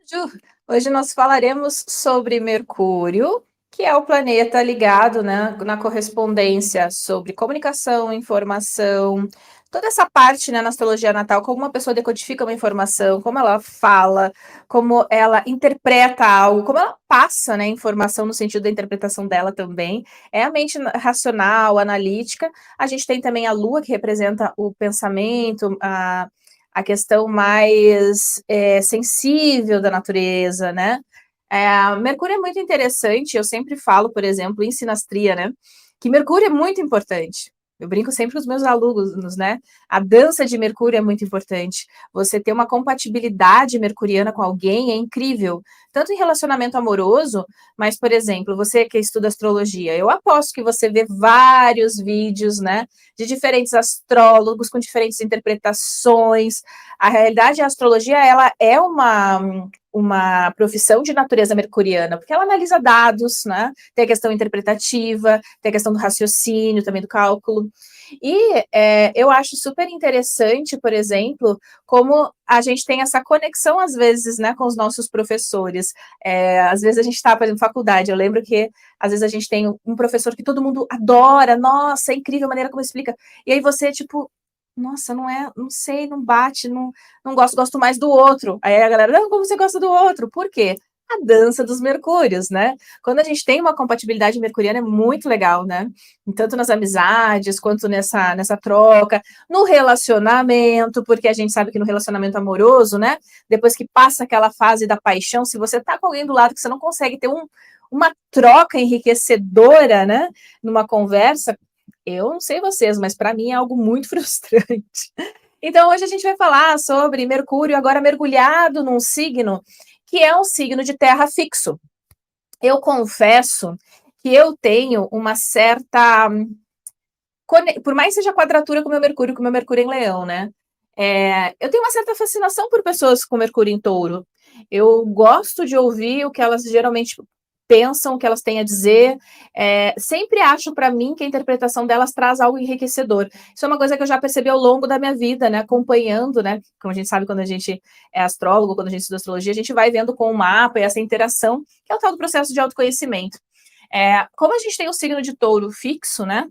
Ju, hoje nós falaremos sobre Mercúrio, que é o planeta ligado, né, na correspondência sobre comunicação, informação, toda essa parte, né, na astrologia natal, como uma pessoa decodifica uma informação, como ela fala, como ela interpreta algo, como ela passa, né, informação no sentido da interpretação dela também. É a mente racional, analítica. A gente tem também a Lua, que representa o pensamento, a questão mais sensível da natureza, né? Mercúrio é muito interessante, eu sempre falo, por exemplo, em sinastria, né? Que Mercúrio é muito importante. Eu brinco sempre com os meus alunos, né? A dança de Mercúrio é muito importante. Você ter uma compatibilidade mercuriana com alguém é incrível, tanto em relacionamento amoroso, mas, por exemplo, você que estuda astrologia, eu aposto que você vê vários vídeos, né, de diferentes astrólogos com diferentes interpretações. A realidade, a astrologia, ela é uma profissão de natureza mercuriana, porque ela analisa dados, né? Tem a questão interpretativa, tem a questão do raciocínio, também do cálculo. E eu acho super interessante, por exemplo, como a gente tem essa conexão, às vezes, né, com os nossos professores. Às vezes a gente está, por exemplo, em faculdade, eu lembro que às vezes a gente tem um professor que todo mundo adora, nossa, é incrível a maneira como explica. E aí você, tipo, nossa, não é, não sei, não bate, não gosto, gosto mais do outro. Aí a galera, não, como você gosta do outro? Por quê? A dança dos mercúrios, né? Quando a gente tem uma compatibilidade mercuriana é muito legal, né? Tanto nas amizades, quanto nessa troca, no relacionamento, porque a gente sabe que no relacionamento amoroso, né? Depois que passa aquela fase da paixão, se você tá com alguém do lado que você não consegue ter uma troca enriquecedora, né? Numa conversa, eu não sei vocês, mas para mim é algo muito frustrante. Então, hoje a gente vai falar sobre Mercúrio agora mergulhado num signo que é um signo de terra fixo. Eu confesso que eu tenho uma certa. Por mais que seja quadratura com o meu Mercúrio em Leão, né? Eu tenho uma certa fascinação por pessoas com Mercúrio em Touro. Eu gosto de ouvir o que elas geralmente pensam, o que elas têm a dizer. Sempre acho para mim que a interpretação delas traz algo enriquecedor. Isso é uma coisa que eu já percebi ao longo da minha vida, né? Acompanhando, né? Como a gente sabe, quando a gente é astrólogo, quando a gente estuda astrologia, a gente vai vendo com o mapa e essa interação, que é o tal do processo de autoconhecimento. Como a gente tem o signo de touro fixo, né?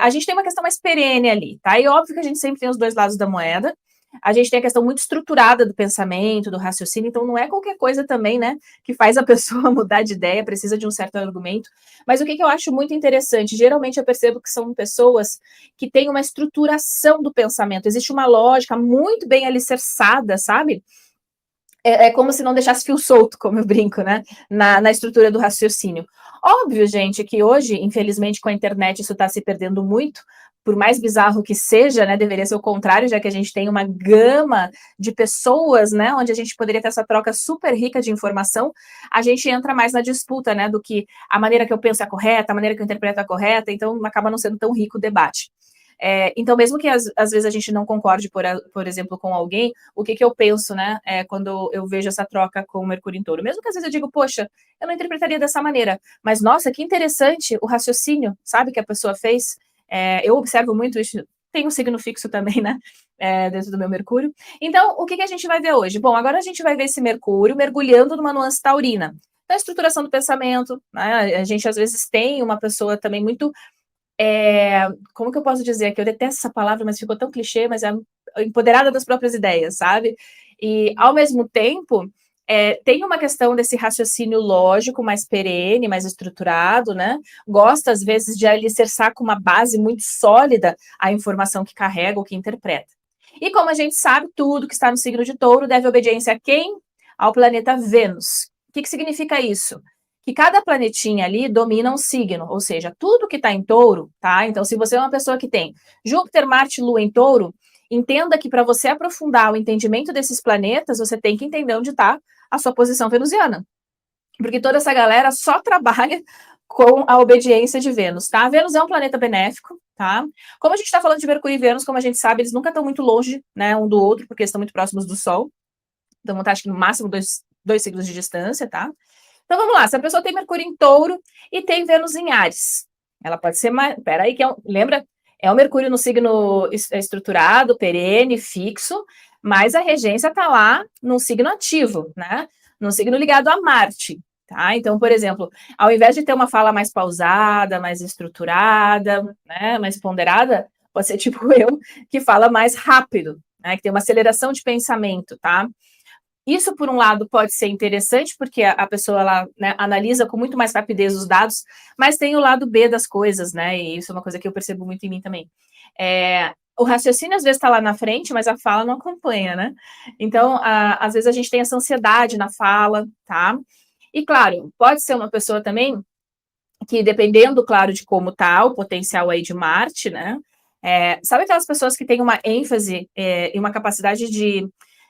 A gente tem uma questão mais perene ali, tá? E óbvio que a gente sempre tem os dois lados da moeda. A gente tem a questão muito estruturada do pensamento, do raciocínio, então não é qualquer coisa também, né, que faz a pessoa mudar de ideia, precisa de um certo argumento. Mas o que eu acho muito interessante, geralmente eu percebo que são pessoas que têm uma estruturação do pensamento, existe uma lógica muito bem alicerçada, sabe? É como se não deixasse fio solto, como eu brinco, né? Na estrutura do raciocínio. Óbvio, gente, que hoje, infelizmente, com a internet, isso está se perdendo muito. Por mais bizarro que seja, né? Deveria ser o contrário, já que a gente tem uma gama de pessoas, né? Onde a gente poderia ter essa troca super rica de informação, a gente entra mais na disputa, né? Do que a maneira que eu penso é correta, a maneira que eu interpreto é correta, então acaba não sendo tão rico o debate. Então, mesmo que às vezes a gente não concorde, por exemplo, com alguém, o que eu penso, né, quando eu vejo essa troca com o Mercúrio em Touro? Mesmo que às vezes eu digo, poxa, eu não interpretaria dessa maneira, mas nossa, que interessante o raciocínio, sabe, que a pessoa fez. Eu observo muito isso, tem um signo fixo também, né, dentro do meu Mercúrio. Então, o que a gente vai ver hoje? Bom, agora a gente vai ver esse Mercúrio mergulhando numa nuance taurina. Da estruturação do pensamento, né? A gente às vezes tem uma pessoa também muito como que eu posso dizer que eu detesto essa palavra, mas ficou tão clichê, mas é empoderada das próprias ideias, sabe? E ao mesmo tempo tem uma questão desse raciocínio lógico mais perene, mais estruturado, né? Gosta às vezes de alicerçar com uma base muito sólida a informação que carrega ou que interpreta. E como a gente sabe, tudo que está no signo de Touro deve obediência a quem? Ao planeta Vênus. O que significa isso? Que cada planetinha ali domina um signo, ou seja, tudo que está em touro, tá? Então, se você é uma pessoa que tem Júpiter, Marte, Lua em touro, entenda que para você aprofundar o entendimento desses planetas, você tem que entender onde está a sua posição venusiana. Porque toda essa galera só trabalha com a obediência de Vênus, tá? Vênus é um planeta benéfico, tá? Como a gente está falando de Mercúrio e Vênus, como a gente sabe, eles nunca estão muito longe, né, um do outro, porque estão muito próximos do Sol. Então, vão estar, acho que no máximo dois siglos de distância, tá? Então vamos lá, se a pessoa tem Mercúrio em Touro e tem Vênus em Áries, ela pode ser mais. Peraí, lembra? É o Mercúrio no signo estruturado, perene, fixo, mas a regência está lá num signo ativo, né? Num signo ligado a Marte, tá? Então, por exemplo, ao invés de ter uma fala mais pausada, mais estruturada, né, mais ponderada, pode ser tipo eu, que fala mais rápido, né, que tem uma aceleração de pensamento, tá? Isso, por um lado, pode ser interessante, porque a pessoa ela, né, analisa com muito mais rapidez os dados, mas tem o lado B das coisas, né? E isso é uma coisa que eu percebo muito em mim também. O raciocínio às vezes está lá na frente, mas a fala não acompanha, né? Então, às vezes a gente tem essa ansiedade na fala, tá? E claro, pode ser uma pessoa também que, dependendo, claro, de como tá o potencial aí de Marte, né? Sabe aquelas pessoas que têm uma ênfase e uma capacidade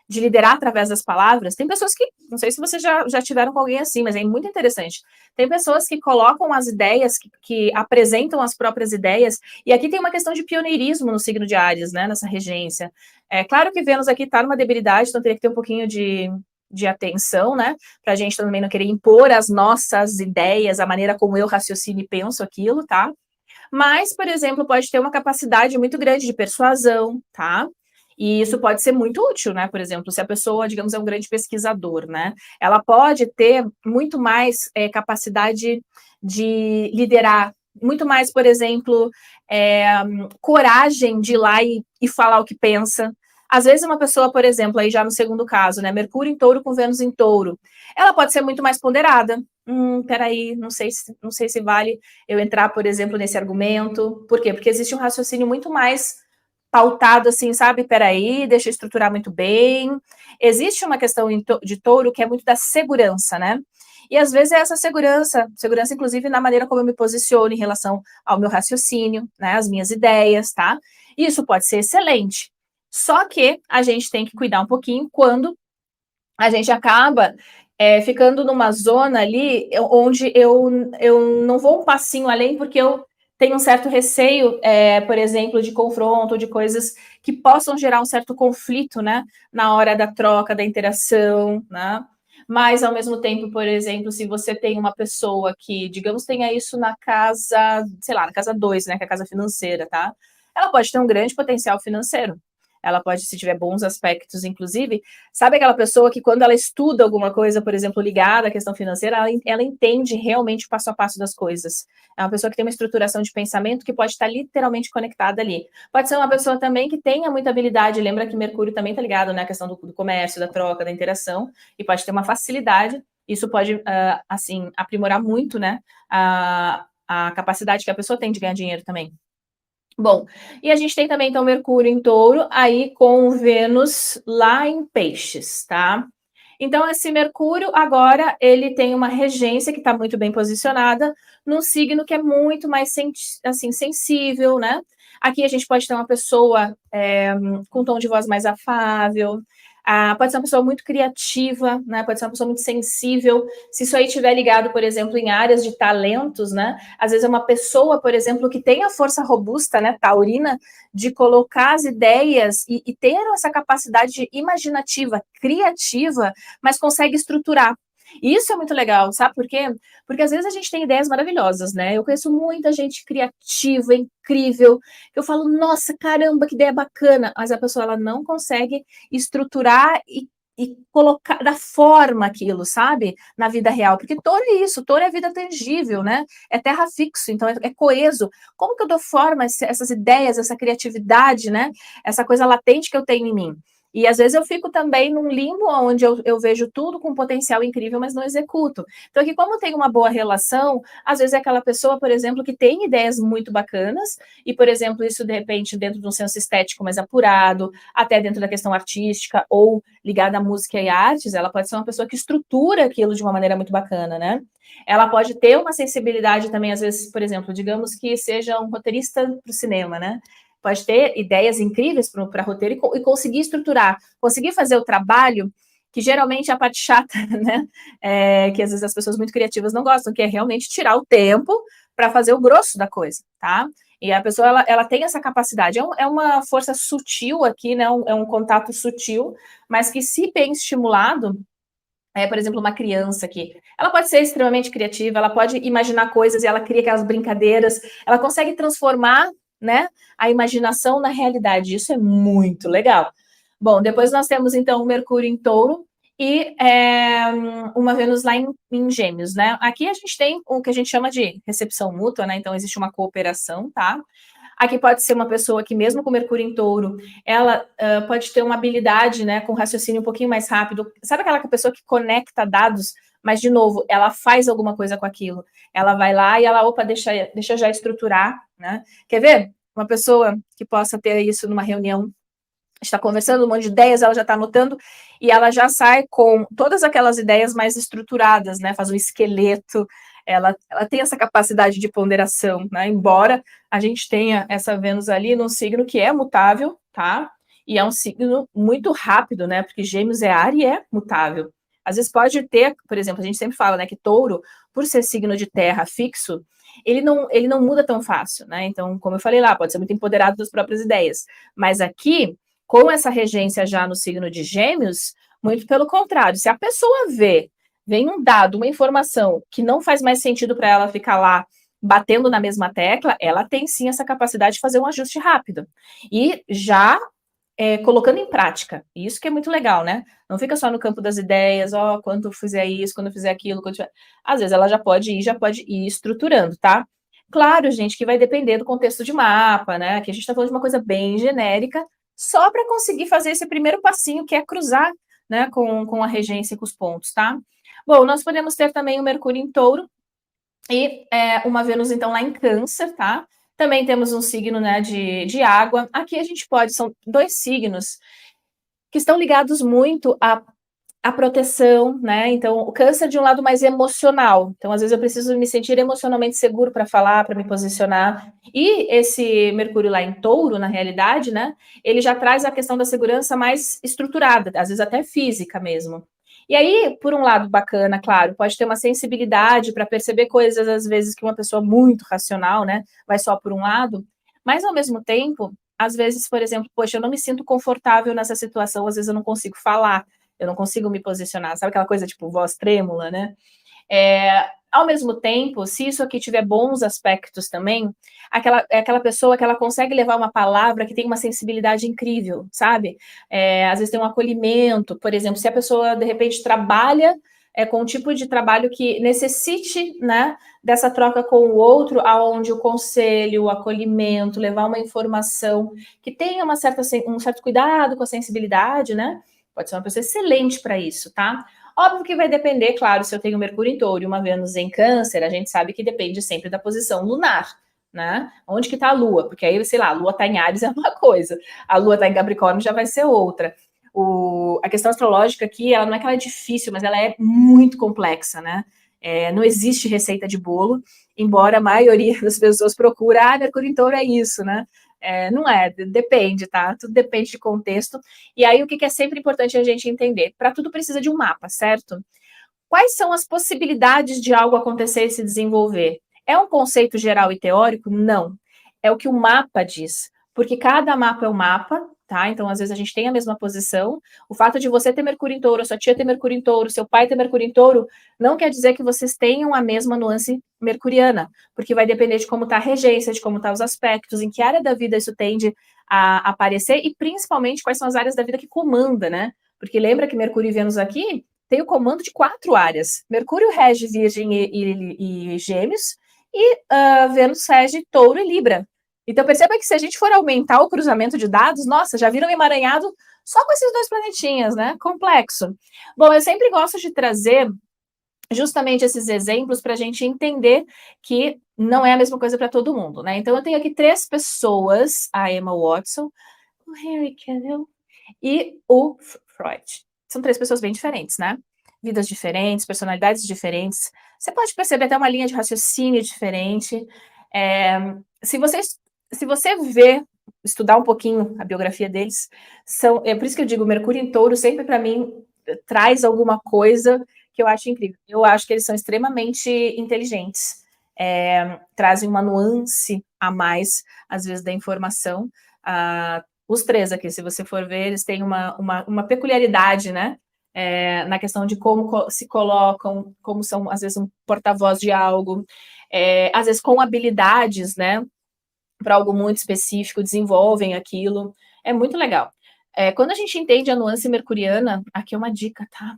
de liderar através das palavras? Tem pessoas que, não sei se vocês já tiveram com alguém assim, mas é muito interessante. Tem pessoas que colocam as ideias, que apresentam as próprias ideias, e aqui tem uma questão de pioneirismo no signo de Áries, né, nessa regência. É claro que Vênus aqui está numa debilidade, então teria que ter um pouquinho de atenção, né? Para a gente também não querer impor as nossas ideias, a maneira como eu raciocino e penso aquilo, tá? Mas, por exemplo, pode ter uma capacidade muito grande de persuasão, tá? E isso pode ser muito útil, né? Por exemplo, se a pessoa, digamos, é um grande pesquisador, né? Ela pode ter muito mais capacidade de liderar, muito mais, por exemplo, coragem de ir lá e falar o que pensa. Às vezes, uma pessoa, por exemplo, aí já no segundo caso, né? Mercúrio em touro com Vênus em touro, ela pode ser muito mais ponderada. Peraí, não sei se vale eu entrar, por exemplo, nesse argumento. Por quê? Porque existe um raciocínio muito mais pautado assim, sabe? Peraí, deixa eu estruturar muito bem. Existe uma questão de touro que é muito da segurança, né? E às vezes é essa segurança inclusive na maneira como eu me posiciono em relação ao meu raciocínio, né? As minhas ideias, tá? Isso pode ser excelente. Só que a gente tem que cuidar um pouquinho quando a gente acaba ficando numa zona ali onde eu não vou um passinho além, porque eu tenho um certo receio, por exemplo, de confronto, de coisas que possam gerar um certo conflito, né, na hora da troca, da interação, né? Mas, ao mesmo tempo, por exemplo, se você tem uma pessoa que, digamos, tenha isso na casa, sei lá, na casa 2, né, que é a casa financeira, tá? Ela pode ter um grande potencial financeiro. Ela pode, se tiver bons aspectos, inclusive, sabe aquela pessoa que quando ela estuda alguma coisa, por exemplo, ligada à questão financeira, ela entende realmente o passo a passo das coisas. É uma pessoa que tem uma estruturação de pensamento que pode estar literalmente conectada ali. Pode ser uma pessoa também que tenha muita habilidade, lembra que Mercúrio também está ligado, né, à questão do comércio, da troca, da interação, e pode ter uma facilidade, isso pode, assim, aprimorar muito, né, a capacidade que a pessoa tem de ganhar dinheiro também. Bom, e a gente tem também, então, Mercúrio em touro, aí com Vênus lá em peixes, tá? Então, esse Mercúrio, agora, ele tem uma regência que está muito bem posicionada num signo que é muito mais, assim, sensível, né? Aqui a gente pode ter uma pessoa com um tom de voz mais afável, pode ser uma pessoa muito criativa, né? Pode ser uma pessoa muito sensível. Se isso aí estiver ligado, por exemplo, em áreas de talentos, né? Às vezes é uma pessoa, por exemplo, que tem a força robusta, né, taurina, de colocar as ideias e ter essa capacidade imaginativa, criativa, mas consegue estruturar. E isso é muito legal, sabe por quê? Porque às vezes a gente tem ideias maravilhosas, né? Eu conheço muita gente criativa, incrível, que eu falo, nossa, caramba, que ideia bacana, mas a pessoa ela não consegue estruturar e colocar da forma aquilo, sabe? Na vida real, porque touro é isso, touro é vida tangível, né? É terra fixo, então é coeso. Como que eu dou forma a essas ideias, essa criatividade, né? Essa coisa latente que eu tenho em mim? E às vezes eu fico também num limbo onde eu vejo tudo com potencial incrível, mas não executo. Então, aqui, como tem uma boa relação, às vezes é aquela pessoa, por exemplo, que tem ideias muito bacanas, e, por exemplo, isso de repente dentro de um senso estético mais apurado, até dentro da questão artística, ou ligada à música e artes, ela pode ser uma pessoa que estrutura aquilo de uma maneira muito bacana, né? Ela pode ter uma sensibilidade também, às vezes, por exemplo, digamos que seja um roteirista para o cinema, né? Pode ter ideias incríveis para roteiro e conseguir estruturar, conseguir fazer o trabalho, que geralmente é a parte chata, né? Que às vezes as pessoas muito criativas não gostam, que é realmente tirar o tempo para fazer o grosso da coisa, tá? E a pessoa, ela tem essa capacidade. É uma força sutil aqui, né? É um contato sutil, mas que, se bem estimulado, por exemplo, uma criança aqui, ela pode ser extremamente criativa, ela pode imaginar coisas e ela cria aquelas brincadeiras, ela consegue transformar, né, a imaginação na realidade. Isso é muito legal. Bom, depois nós temos, então, o Mercúrio em Touro e uma Vênus lá em Gêmeos, né? Aqui a gente tem o que a gente chama de recepção mútua, né? Então, existe uma cooperação, tá? Aqui pode ser uma pessoa que, mesmo com Mercúrio em Touro, ela pode ter uma habilidade, né, com raciocínio um pouquinho mais rápido. Sabe aquela pessoa que conecta dados, mas, de novo, ela faz alguma coisa com aquilo. Ela vai lá e ela, opa, deixa eu já estruturar, né? Quer ver? Uma pessoa que possa ter isso numa reunião, está conversando, um monte de ideias, ela já está anotando, e ela já sai com todas aquelas ideias mais estruturadas, né? Faz um esqueleto, ela tem essa capacidade de ponderação, né? Embora a gente tenha essa Vênus ali num signo que é mutável, tá? E é um signo muito rápido, né? Porque Gêmeos é ar e é mutável. Às vezes pode ter, por exemplo, a gente sempre fala, né, que Touro, por ser signo de terra fixo, ele não muda tão fácil, né? Então, como eu falei lá, pode ser muito empoderado das próprias ideias. Mas aqui, com essa regência já no signo de Gêmeos, muito pelo contrário, se a pessoa vem um dado, uma informação que não faz mais sentido para ela ficar lá batendo na mesma tecla, ela tem sim essa capacidade de fazer um ajuste rápido. E já colocando em prática. Isso que é muito legal, né? Não fica só no campo das ideias, ó, quando eu fizer isso, quando eu fizer aquilo, quando eu... Às vezes ela já pode ir estruturando, tá? Claro, gente, que vai depender do contexto de mapa, né? Aqui a gente está falando de uma coisa bem genérica, só para conseguir fazer esse primeiro passinho, que é cruzar, né, com a regência e com os pontos, tá? Bom, nós podemos ter também o Mercúrio em Touro e uma Vênus, então, lá em Câncer, tá? Também temos um signo, né, de água. Aqui a gente pode, são dois signos que estão ligados muito à proteção, né? Então, o câncer de um lado mais emocional. Então, às vezes eu preciso me sentir emocionalmente seguro para falar, para me posicionar. E esse Mercúrio lá em Touro, na realidade, né? Ele já traz a questão da segurança mais estruturada, às vezes até física mesmo. E aí, por um lado bacana, claro, pode ter uma sensibilidade para perceber coisas, às vezes, que uma pessoa muito racional, né, vai só por um lado, mas ao mesmo tempo, às vezes, por exemplo, poxa, eu não me sinto confortável nessa situação, às vezes eu não consigo falar, eu não consigo me posicionar, sabe aquela coisa tipo voz trêmula, né? Ao mesmo tempo, se isso aqui tiver bons aspectos também, aquela pessoa que ela consegue levar uma palavra que tem uma sensibilidade incrível, sabe? Às vezes tem um acolhimento, por exemplo, se a pessoa de repente trabalha com um tipo de trabalho que necessite, né, dessa troca com o outro, aonde o conselho, o acolhimento, levar uma informação que tenha um certo cuidado com a sensibilidade, né? Pode ser uma pessoa excelente para isso, tá? Óbvio que vai depender, claro, se eu tenho Mercúrio em Touro e uma Vênus em Câncer, a gente sabe que depende sempre da posição lunar, né? Onde que tá a Lua? Porque aí, sei lá, a Lua tá em Áries é uma coisa, a Lua tá em Capricórnio já vai ser outra. A questão astrológica aqui, ela não é que ela é difícil, mas ela é muito complexa, né? Não existe receita de bolo, embora a maioria das pessoas procure, Mercúrio em Touro é isso, né? Não é, depende, tá? Tudo depende de contexto. E aí, o que é sempre importante a gente entender? Para tudo precisa de um mapa, certo? Quais são as possibilidades de algo acontecer e se desenvolver? É um conceito geral e teórico? Não. É o que o mapa diz. Porque cada mapa é um mapa, tá? Então, às vezes, a gente tem a mesma posição. O fato de você ter Mercúrio em Touro, sua tia ter Mercúrio em Touro, seu pai ter Mercúrio em Touro, não quer dizer que vocês tenham a mesma nuance mercuriana, porque vai depender de como está a regência, de como estão os aspectos, em que área da vida isso tende a aparecer e, principalmente, quais são as áreas da vida que comanda, né? Porque lembra que Mercúrio e Vênus aqui tem o comando de 4 áreas. Mercúrio rege Virgem e Gêmeos, e Vênus rege Touro e Libra. Então perceba que se a gente for aumentar o cruzamento de dados, nossa, já viram um emaranhado só com esses dois planetinhas, né? Complexo. Bom, eu sempre gosto de trazer justamente esses exemplos para a gente entender que não é a mesma coisa para todo mundo, né? Então eu tenho aqui 3 pessoas, a Emma Watson, o Henry Cavill e o Freud. São 3 pessoas bem diferentes, né? Vidas diferentes, personalidades diferentes. Você pode perceber até uma linha de raciocínio diferente. Se você ver, estudar um pouquinho a biografia deles, é por isso que eu digo, Mercúrio em Touro sempre para mim traz alguma coisa que eu acho incrível. Eu acho que eles são extremamente inteligentes, trazem uma nuance a mais, às vezes, da informação. Os 3 aqui, se você for ver, eles têm uma peculiaridade, né? Na questão de como se colocam, como são, às vezes, um porta-voz de algo, às vezes com habilidades, né? Para algo muito específico, desenvolvem aquilo. É muito legal. Quando a gente entende a nuance mercuriana, aqui é uma dica, tá?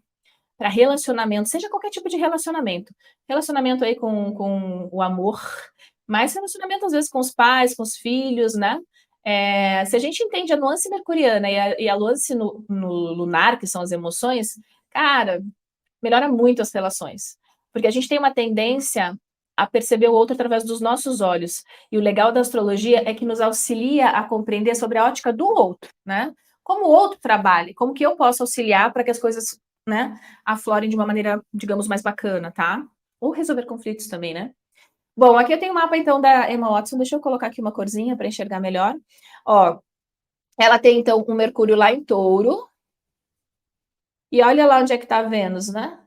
Para relacionamento, seja qualquer tipo de relacionamento. Relacionamento aí com o amor, mas relacionamento às vezes com os pais, com os filhos, né? Se a gente entende a nuance mercuriana e a nuance no lunar, que são as emoções, cara, melhora muito as relações. Porque a gente tem uma tendência a perceber o outro através dos nossos olhos. E o legal da astrologia é que nos auxilia a compreender sobre a ótica do outro, né? Como o outro trabalha, como que eu posso auxiliar para que as coisas, né, aflorem de uma maneira, digamos, mais bacana, tá? Ou resolver conflitos também, né? Bom, aqui eu tenho o mapa então da Emma Watson, deixa eu colocar aqui uma corzinha para enxergar melhor. Ó, ela tem então um Mercúrio lá em Touro, e olha lá onde é que tá a Vênus, né?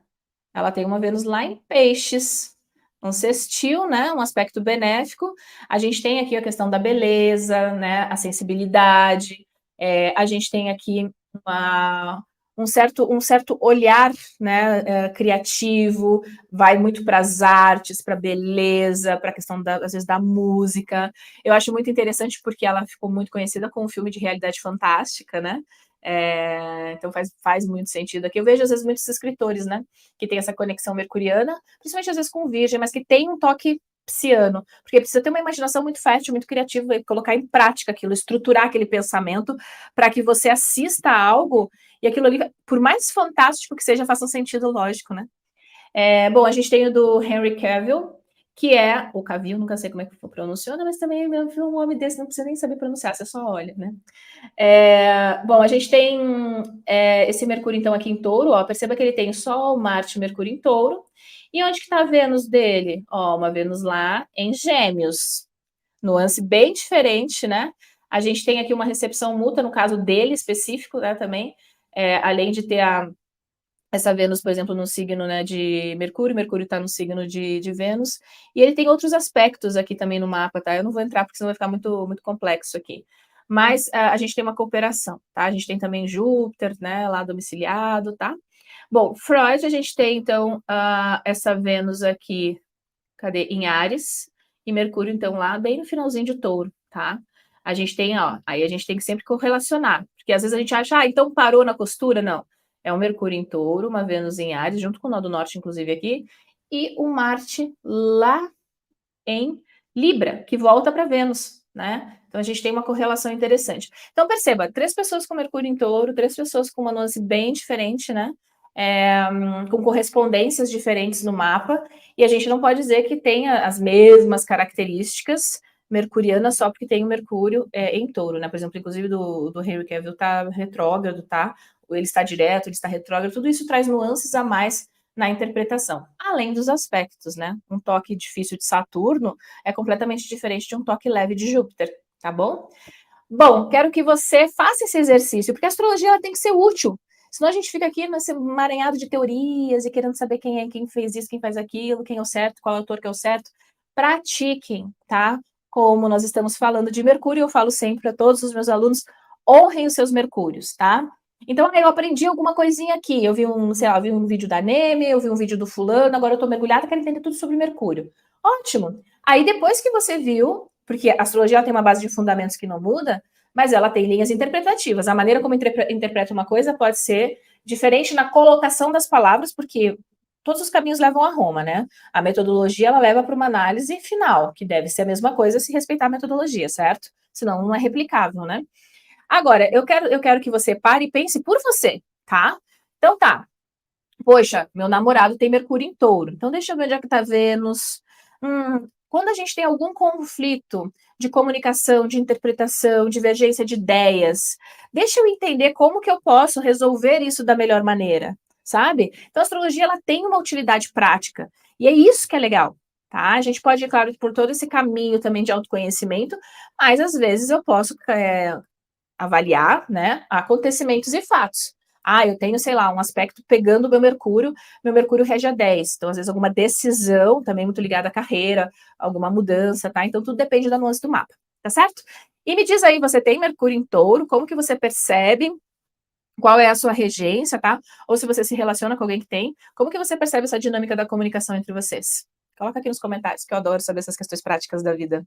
Ela tem uma Vênus lá em Peixes, um sextil, né? Um aspecto benéfico. A gente tem aqui a questão da beleza, né? A sensibilidade. A gente tem aqui um certo olhar, né? Criativo, vai muito para as artes, para a beleza, para a questão às vezes da música. Eu acho muito interessante porque ela ficou muito conhecida com um filme de realidade fantástica, né? Então faz muito sentido aqui. Eu vejo às vezes muitos escritores, né, que tem essa conexão mercuriana, principalmente às vezes com Virgem, mas que tem um toque pisciano, porque precisa ter uma imaginação muito fértil, muito criativa e colocar em prática aquilo, estruturar aquele pensamento para que você assista a algo e aquilo ali, por mais fantástico que seja, faça um sentido lógico, né? Bom, a gente tem o do Henry Cavill, que é o Cavill, nunca sei como é que pronunciona, mas também um homem desse não precisa nem saber pronunciar, você só olha, né? Bom, a gente tem esse Mercúrio, então, aqui em Touro, ó, perceba que ele tem Sol, Marte, Mercúrio em Touro. E onde que está a Vênus dele? Ó, uma Vênus lá em Gêmeos. Nuance bem diferente, né? A gente tem aqui uma recepção mútua, no caso dele específico, né, também. Além de ter essa Vênus, por exemplo, no signo, né, de Mercúrio, Mercúrio está no signo de Vênus, e ele tem outros aspectos aqui também no mapa, tá? Eu não vou entrar porque senão vai ficar muito, muito complexo aqui. Mas a gente tem uma cooperação, tá? A gente tem também Júpiter, né, lá domiciliado, tá? Bom, Freud, a gente tem, então, essa Vênus aqui, cadê? Em Áries, e Mercúrio, então, lá bem no finalzinho de Touro, tá? A gente tem, ó, aí a gente tem que sempre correlacionar, porque às vezes a gente acha, então parou na costura, não. É o Mercúrio em Touro, uma Vênus em Áries, junto com o Nó do Norte, inclusive aqui, e o Marte lá em Libra, que volta para Vênus, né? Então a gente tem uma correlação interessante. Então perceba, 3 pessoas com Mercúrio em Touro, 3 pessoas com uma nuance bem diferente, né? Com correspondências diferentes no mapa, e a gente não pode dizer que tenha as mesmas características mercurianas só porque tem o Mercúrio em Touro, né? Por exemplo, inclusive do Henry Cavill tá retrógrado, tá? Ou ele está direto, ele está retrógrado, tudo isso traz nuances a mais na interpretação, além dos aspectos, né? Um toque difícil de Saturno é completamente diferente de um toque leve de Júpiter, tá bom? Bom, quero que você faça esse exercício, porque a astrologia ela tem que ser útil. Senão a gente fica aqui nesse emaranhado de teorias e querendo saber quem é, quem fez isso, quem faz aquilo, quem é o certo, qual autor que é o certo. Pratiquem, tá? Como nós estamos falando de Mercúrio, eu falo sempre a todos os meus alunos, honrem os seus Mercúrios, tá? Então, eu aprendi alguma coisinha aqui. Eu vi sei lá, vi um vídeo da Neme, eu vi um vídeo do fulano, agora eu tô mergulhada, quero entender tudo sobre Mercúrio. Ótimo. Aí, depois que você viu, porque a astrologia tem uma base de fundamentos que não muda, mas ela tem linhas interpretativas. A maneira como interpreta uma coisa pode ser diferente na colocação das palavras, porque todos os caminhos levam a Roma, né? A metodologia, ela leva para uma análise final, que deve ser a mesma coisa se respeitar a metodologia, certo? Senão não é replicável, né? Agora, eu quero que você pare e pense por você, tá? Então tá. Poxa, meu namorado tem Mercúrio em Touro. Então deixa eu ver onde é que tá Vênus. Quando a gente tem algum conflito de comunicação, de interpretação, divergência de ideias, deixa eu entender como que eu posso resolver isso da melhor maneira, sabe? Então a astrologia ela tem uma utilidade prática e é isso que é legal. Tá? A gente pode, claro, por todo esse caminho também de autoconhecimento, mas às vezes eu posso avaliar, né, acontecimentos e fatos. Eu tenho, sei lá, um aspecto pegando o meu Mercúrio rege a 10, então às vezes alguma decisão, também muito ligada à carreira, alguma mudança, tá? Então tudo depende da nuance do mapa, tá certo? E me diz aí, você tem Mercúrio em Touro, como que você percebe, qual é a sua regência, tá? Ou se você se relaciona com alguém que tem, como que você percebe essa dinâmica da comunicação entre vocês? Coloca aqui nos comentários, que eu adoro saber essas questões práticas da vida.